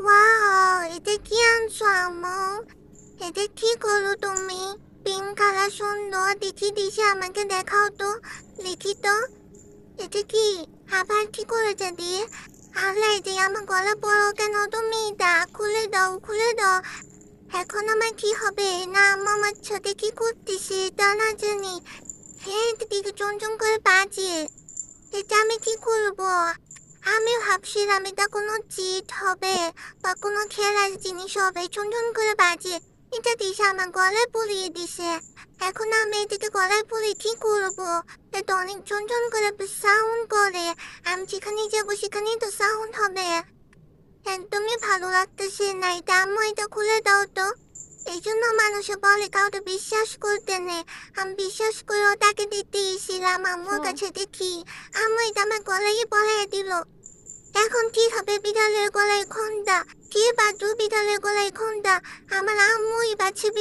Wow, এটা কি আনছো আম্মু? এটা কি করো তুমি? পিঙ্ক কালার সুন্দর, দেখি দিশে আমাকে দেখাও তো। দেখি তো, এটা কি? আবার কি করেছে দিয়ে? আল্লাহ, যে আমার গলা বড় কেন তুমি? দা খুলে দাও, খুলে দাও। এখন আমার কি হবে? না আম্মু আমার সাথে কি করতেছে তা না জানি। হ্যাঁ, এটা দিকে চুন করে বাজে। এটা আমি কি করব? আমি ভাবছিলাম এটা কোনো চিট হবে বা কোনো খেলার জিনিস হবে, চুনচুন করে বাজে। এটা দিশা আমার গলায় পরিয়ে দিছে। এখন আমি এটাকে গলায় পরিয়ে কি করব? এটা অনেক চুনচুন করে সাউন্ড করে। আমি যেখানে যাবো সেখানেই তো সাউন্ড হবে। একদমই ভালো লাগতেছে না এটা। আম্মু, এটা খুলে দাও তো। এই জন্য মানুষে বলে কাউকে বিশ্বাস করতে নেই। আমি বিশ্বাস করেও তাকে দিতে গেছিলাম আম্মুর হুম। কাছে, দেখি আম্মু এটা আমার গলায় পরাই দিল। এখন কি হবে? বিড়ালের গলায় ঘন্টা। কে বাঁধলো বিড়ালের গলায় ঘন্টা? আমার আম্মুই বাঁচবে।